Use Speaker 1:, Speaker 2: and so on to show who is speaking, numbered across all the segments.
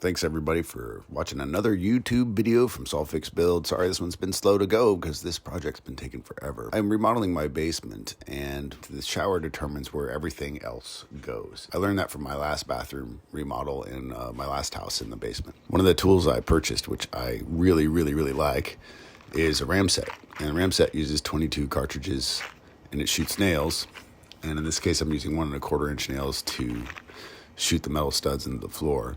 Speaker 1: Thanks everybody for watching another YouTube video from Solfix Build. Sorry this one's been slow to go because this project's been taking forever. I'm remodeling my basement and the shower determines where everything else goes. I learned that from my last bathroom remodel in my last house in the basement. One of the tools I purchased, which I really like, is a Ramset. And Ramset uses 22 cartridges and it shoots nails. And in this case, I'm using 1 1/4 inch nails to shoot the metal studs into the floor.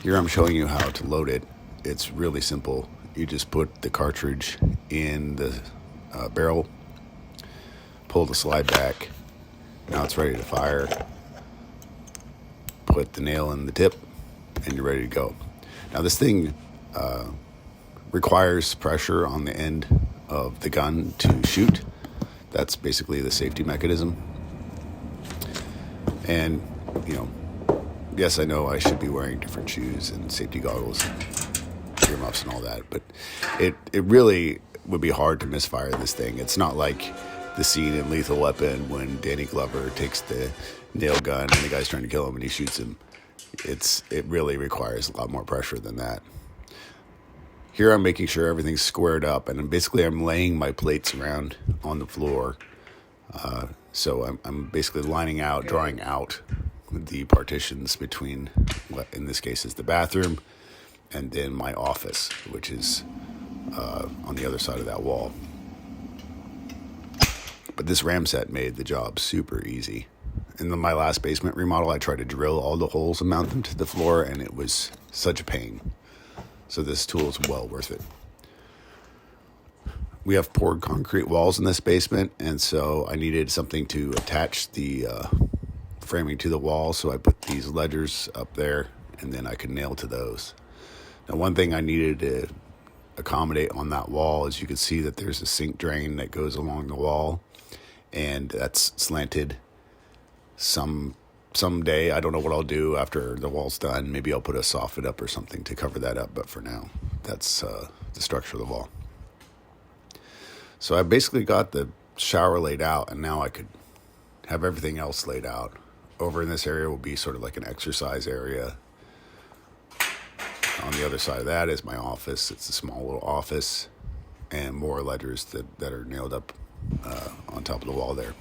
Speaker 1: Here I'm showing you how to load it. It's really simple. You just put the cartridge in the barrel, pull the slide back. Now it's ready to fire. Put the nail in the tip and you're ready to go. Now this thing requires pressure on the end of the gun to shoot. That's basically the safety mechanism. And, you know, yes, I know I should be wearing different shoes and safety goggles and earmuffs and all that, but it really would be hard to misfire this thing. It's not like the scene in Lethal Weapon when Danny Glover takes the nail gun and the guy's trying to kill him and he shoots him. It really requires a lot more pressure than that. Here I'm making sure everything's squared up, and basically I'm laying my plates around on the floor. So I'm basically lining out, drawing out the partitions between what in this case is the bathroom and then my office, which is on the other side of that wall. But this Ramset made the job super easy. In my last basement remodel, I tried to drill all the holes and mount them to the floor, and it was such a pain. So this tool is well worth it. We have poured concrete walls in this basement, and so I needed something to attach the framing to the wall, so I put these ledgers up there and then I could nail to those. Now one thing I needed to accommodate on that wall is you can see that there's a sink drain that goes along the wall and that's slanted. Someday, I don't know what I'll do after the wall's done. Maybe I'll put a soffit up or something to cover that up, but for now that's the structure of the wall. So I basically got the shower laid out and now I could have everything else laid out. Over in this area will be sort of like an exercise area. On the other side of that is my office. It's a small little office and more ledgers that are nailed up on top of the wall there.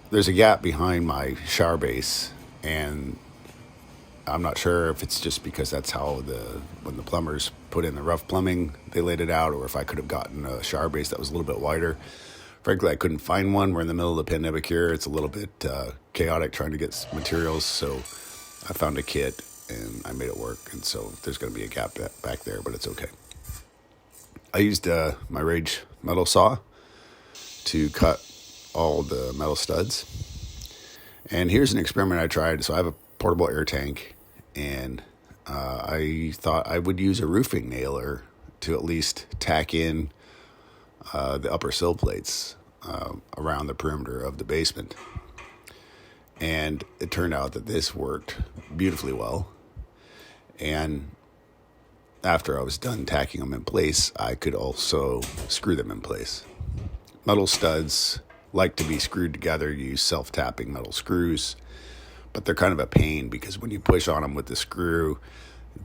Speaker 1: There's a gap behind my shower base, and I'm not sure if it's just because that's how when the plumbers put in the rough plumbing, they laid it out, or if I could have gotten a shower base that was a little bit wider. Frankly, I couldn't find one. We're in the middle of the pandemic here. It's a little bit chaotic trying to get materials, so I found a kit and I made it work. And so there's going to be a gap back there, but it's okay. I used my Rage metal saw to cut all the metal studs. And here's an experiment I tried. So I have a portable air tank, and I thought I would use a roofing nailer to at least tack in the upper sill plates around the perimeter of the basement. And it turned out that this worked beautifully well. And after I was done tacking them in place, I could also screw them in place. Metal studs like to be screwed together. You use self-tapping metal screws, but they're kind of a pain because when you push on them with the screw,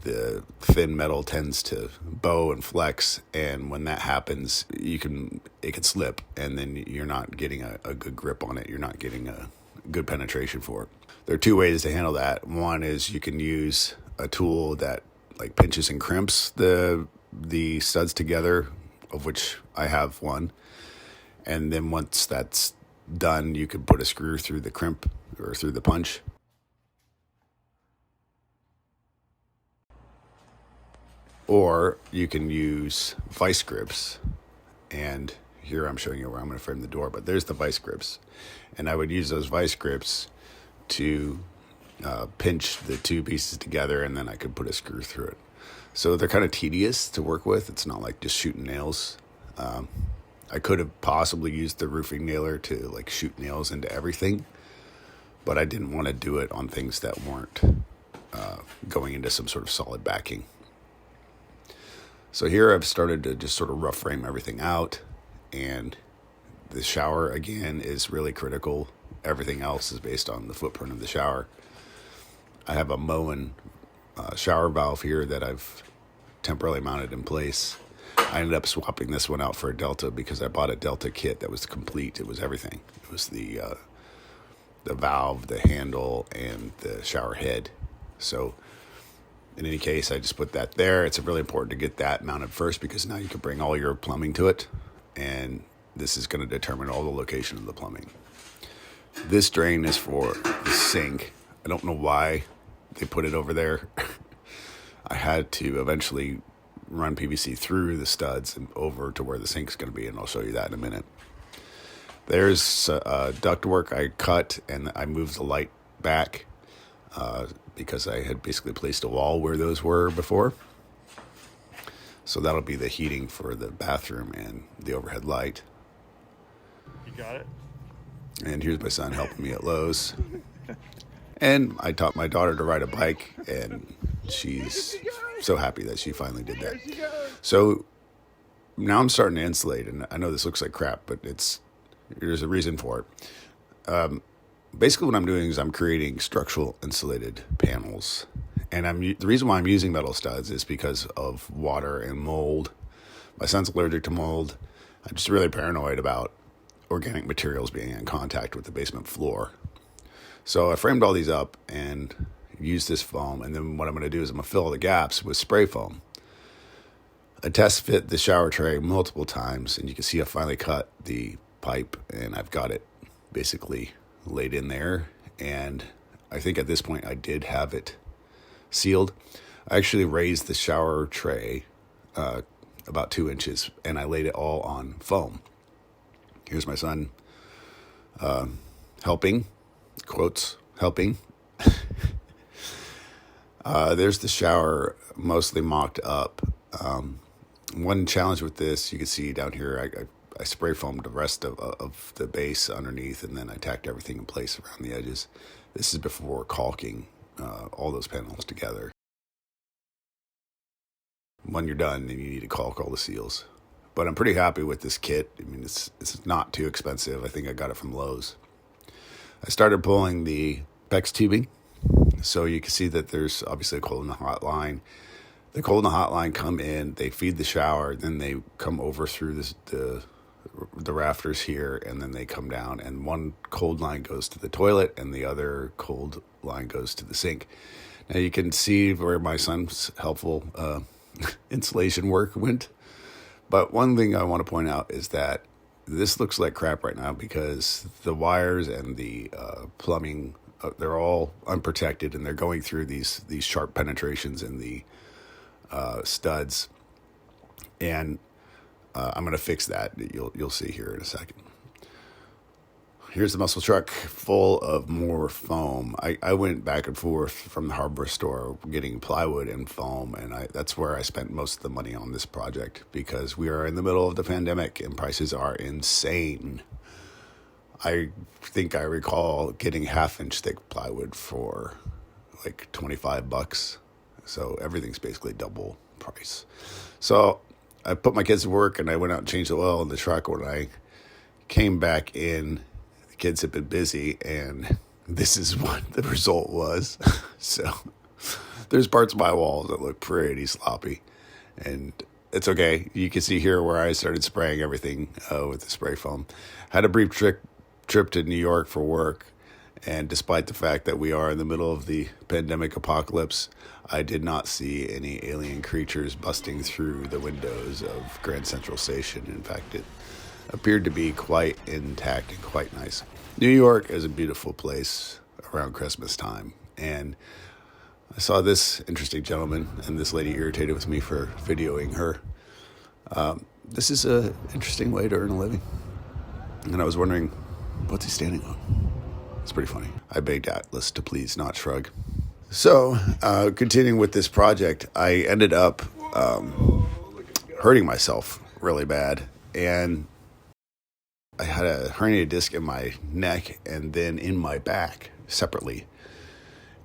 Speaker 1: the thin metal tends to bow and flex, and when that happens, it can slip, and then you're not getting a good grip on it. You're not getting a good penetration for it. There are two ways to handle that. One is you can use a tool that like pinches and crimps the studs together, of which I have one, and then once that's done, you can put a screw through the crimp or through the punch. Or you can use vice grips, and here I'm showing you where I'm going to frame the door, but there's the vice grips. And I would use those vice grips to pinch the two pieces together, and then I could put a screw through it. So they're kind of tedious to work with. It's not like just shooting nails. I could have possibly used the roofing nailer to like shoot nails into everything, but I didn't want to do it on things that weren't going into some sort of solid backing. So here I've started to just sort of rough frame everything out, and the shower again is really critical. Everything else is based on the footprint of the shower. I have a Moen shower valve here that I've temporarily mounted in place. I ended up swapping this one out for a Delta because I bought a Delta kit that was complete. It was everything. It was the valve, the handle, and the shower head. So in any case, I just put that there. It's really important to get that mounted first because now you can bring all your plumbing to it, and this is going to determine all the location of the plumbing. This drain is for the sink. I don't know why they put it over there. I had to eventually run PVC through the studs and over to where the sink's going to be, and I'll show you that in a minute. There's ductwork I cut, and I moved the light back because I had basically placed a wall where those were before. So that'll be the heating for the bathroom and the overhead light.
Speaker 2: You got it?
Speaker 1: And here's my son helping me at Lowe's. And I taught my daughter to ride a bike, and she's so happy that she finally did that. So now I'm starting to insulate, and I know this looks like crap, but there's a reason for it. Basically what I'm doing is I'm creating structural insulated panels. And the reason why I'm using metal studs is because of water and mold. My son's allergic to mold. I'm just really paranoid about organic materials being in contact with the basement floor. So I framed all these up and used this foam. And then what I'm going to do is I'm going to fill the gaps with spray foam. I test fit the shower tray multiple times, and you can see I finally cut the pipe, and I've got it basically laid in there. And I think at this point I did have it sealed. I actually raised the shower tray about 2 inches, and I laid it all on foam. Here's my son helping, quotes, helping. There's the shower mostly mocked up. One challenge with this, you can see down here, I spray foamed the rest of the base underneath, and then I tacked everything in place around the edges. This is before caulking all those panels together. When you're done, then you need to caulk all the seals. But I'm pretty happy with this kit. I mean, it's not too expensive. I think I got it from Lowe's. I started pulling the PEX tubing, so you can see that there's obviously a cold and a hot line. The cold and the hot line come in, they feed the shower, then they come over through the rafters here, and then they come down, and one cold line goes to the toilet and the other cold line goes to the sink. Now you can see where my son's helpful insulation work went. But one thing I want to point out is that this looks like crap right now because the wires and the plumbing, they're all unprotected, and they're going through these sharp penetrations in the studs. And I'm going to fix that. You'll see here in a second. Here's the muscle truck full of more foam. I went back and forth from the hardware store getting plywood and foam, and that's where I spent most of the money on this project because we are in the middle of the pandemic and prices are insane. I think I recall getting 1/2-inch thick plywood for like $25. So everything's basically double price. So I put my kids to work, and I went out and changed the oil in the truck. When I came back in, the kids had been busy, and this is what the result was. So there's parts of my walls that look pretty sloppy, and it's okay. You can see here where I started spraying everything with the spray foam. Had a brief trip to New York for work, and despite the fact that we are in the middle of the pandemic apocalypse, I did not see any alien creatures busting through the windows of Grand Central Station. In fact, it appeared to be quite intact and quite nice. New York is a beautiful place around Christmas time, and I saw this interesting gentleman, and this lady irritated with me for videoing her. This is an interesting way to earn a living, and I was wondering, what's he standing on? It's pretty funny. I begged Atlas to please not shrug. So, continuing with this project, I ended up hurting myself really bad. And I had a herniated disc in my neck and then in my back separately.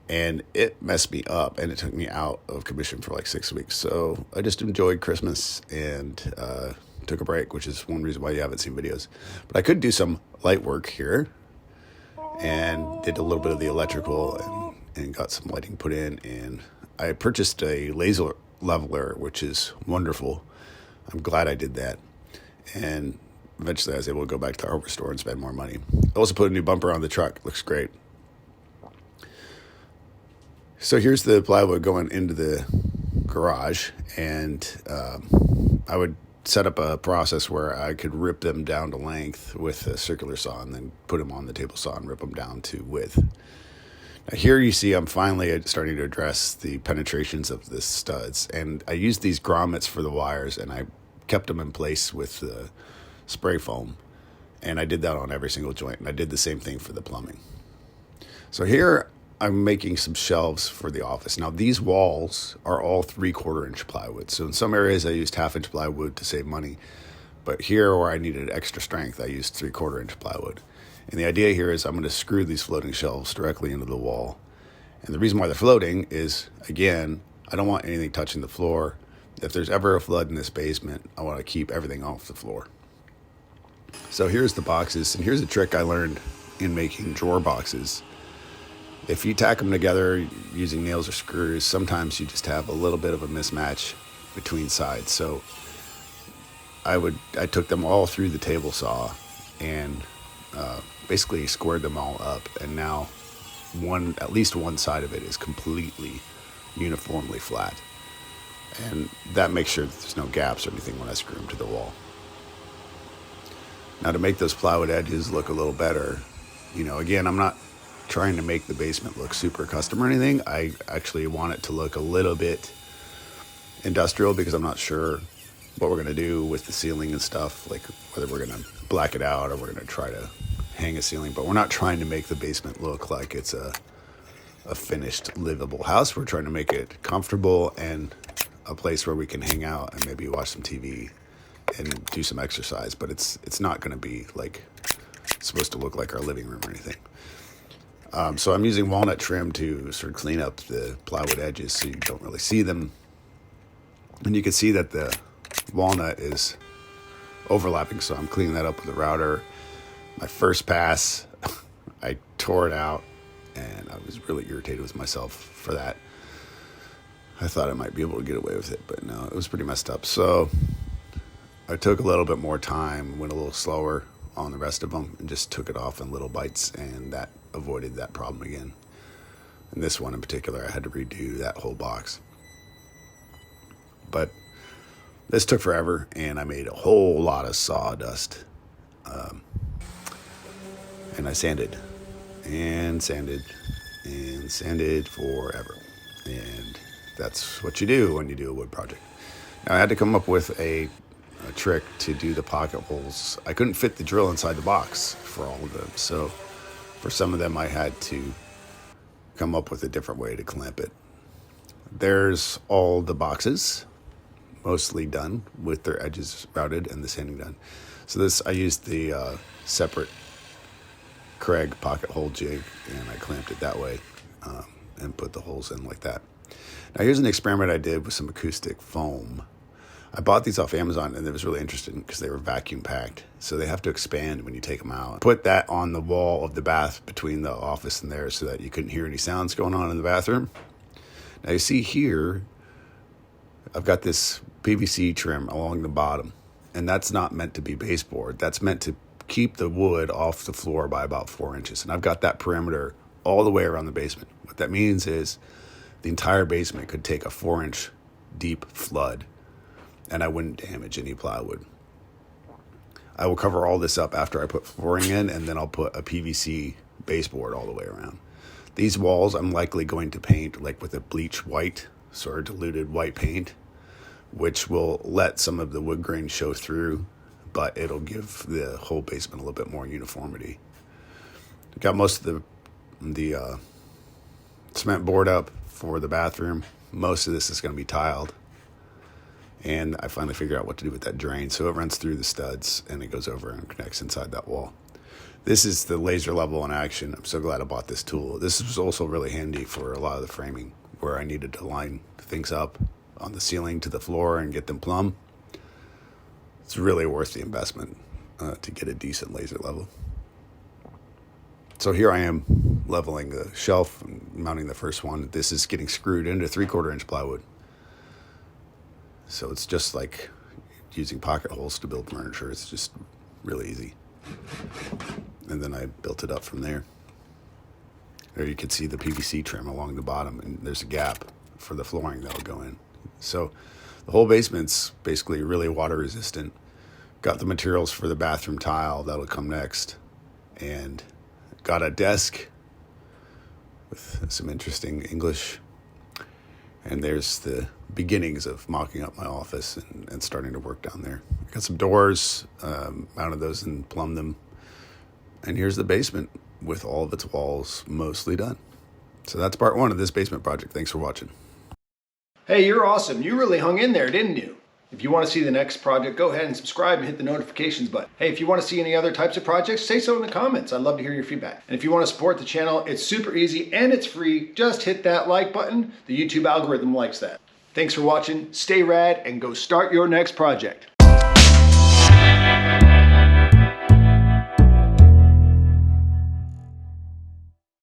Speaker 1: And it messed me up, and it took me out of commission for like 6 weeks. So I just enjoyed Christmas and took a break, which is one reason why you haven't seen videos. But I could do some light work here and did a little bit of the electrical and got some lighting put in. And I purchased a laser leveler, which is wonderful. I'm glad I did that. And eventually I was able to go back to the hardware store and spend more money. I also put a new bumper on the truck. Looks great. So here's the plywood going into the garage, and I would set up a process where I could rip them down to length with a circular saw and then put them on the table saw and rip them down to width. Now here you see I'm finally starting to address the penetrations of the studs, and I used these grommets for the wires, and I kept them in place with the spray foam, and I did that on every single joint, and I did the same thing for the plumbing. So here I'm making some shelves for the office. Now these walls are all 3/4 inch plywood. So in some areas I used 1/2 inch plywood to save money, but here where I needed extra strength, I used 3/4 inch plywood. And the idea here is I'm going to screw these floating shelves directly into the wall. And the reason why they're floating is, again, I don't want anything touching the floor. If there's ever a flood in this basement, I want to keep everything off the floor. So here's the boxes, and here's a trick I learned in making drawer boxes. If you tack them together using nails or screws, sometimes you just have a little bit of a mismatch between sides. So I took them all through the table saw and basically squared them all up. And now at least one side of it is completely uniformly flat. And that makes sure that there's no gaps or anything when I screw them to the wall. Now to make those plywood edges look a little better, again, I'm not trying to make the basement look super custom or anything. I actually want it to look a little bit industrial because I'm not sure what we're going to do with the ceiling and stuff, like whether we're going to black it out or we're going to try to hang a ceiling. But we're not trying to make the basement look like it's a finished livable house. We're trying to make it comfortable and a place where we can hang out and maybe watch some TV and do some exercise. But it's not going to be like supposed to look like our living room or anything. So I'm using walnut trim to sort of clean up the plywood edges so you don't really see them. And you can see that the walnut is overlapping, so I'm cleaning that up with a router. My first pass, I tore it out, and I was really irritated with myself for that. I thought I might be able to get away with it, but no, it was pretty messed up. So I took a little bit more time, went a little slower on the rest of them, and just took it off in little bites, and that avoided that problem again. And this one in particular, I had to redo that whole box. But this took forever, and I made a whole lot of sawdust. And I sanded and sanded and sanded forever. And that's what you do when you do a wood project. Now I had to come up with a trick to do the pocket holes. I couldn't fit the drill inside the box for all of them, so for some of them I had to come up with a different way to clamp it. There's all the boxes, mostly done with their edges routed and the sanding done. So this, I used the separate Craig pocket hole jig, and I clamped it that way and put the holes in like that. Now here's an experiment I did with some acoustic foam. I bought these off Amazon, and it was really interesting because they were vacuum packed. So they have to expand when you take them out. Put that on the wall of the bath between the office and there so that you couldn't hear any sounds going on in the bathroom. Now you see here, I've got this PVC trim along the bottom, and that's not meant to be baseboard. That's meant to keep the wood off the floor by about 4 inches. And I've got that perimeter all the way around the basement. What that means is the entire basement could take a 4-inch deep flood, and I wouldn't damage any plywood. I will cover all this up after I put flooring in, and then I'll put a PVC baseboard all the way around. These walls I'm likely going to paint like with a bleach white, sort of diluted white paint, which will let some of the wood grain show through, but it'll give the whole basement a little bit more uniformity. Got most of the cement board up for the bathroom. Most of this is going to be tiled. And I finally figured out what to do with that drain. So it runs through the studs and it goes over and connects inside that wall. This is the laser level in action. I'm so glad I bought this tool. This was also really handy for a lot of the framing where I needed to line things up on the ceiling to the floor and get them plumb. It's really worth the investment to get a decent laser level. So here I am leveling the shelf and mounting the first one. This is getting screwed into 3/4 inch plywood. So it's just like using pocket holes to build furniture. It's just really easy. And then I built it up from there. There you can see the PVC trim along the bottom, and there's a gap for the flooring that'll go in. So the whole basement's basically really water resistant. Got the materials for the bathroom tile that'll come next, and got a desk with some interesting English. And there's the beginnings of mocking up my office and starting to work down there. I got some doors, mounted those and plumbed them. And here's the basement with all of its walls mostly done. So that's part 1 of this basement project. Thanks for watching.
Speaker 3: Hey, you're awesome. You really hung in there, didn't you? If you want to see the next project, go ahead and subscribe and hit the notifications button. Hey, if you want to see any other types of projects, say so in the comments. I'd love to hear your feedback. And if you want to support the channel, it's super easy and it's free. Just hit that like button. The YouTube algorithm likes that. Thanks for watching. Stay rad and go start your next project.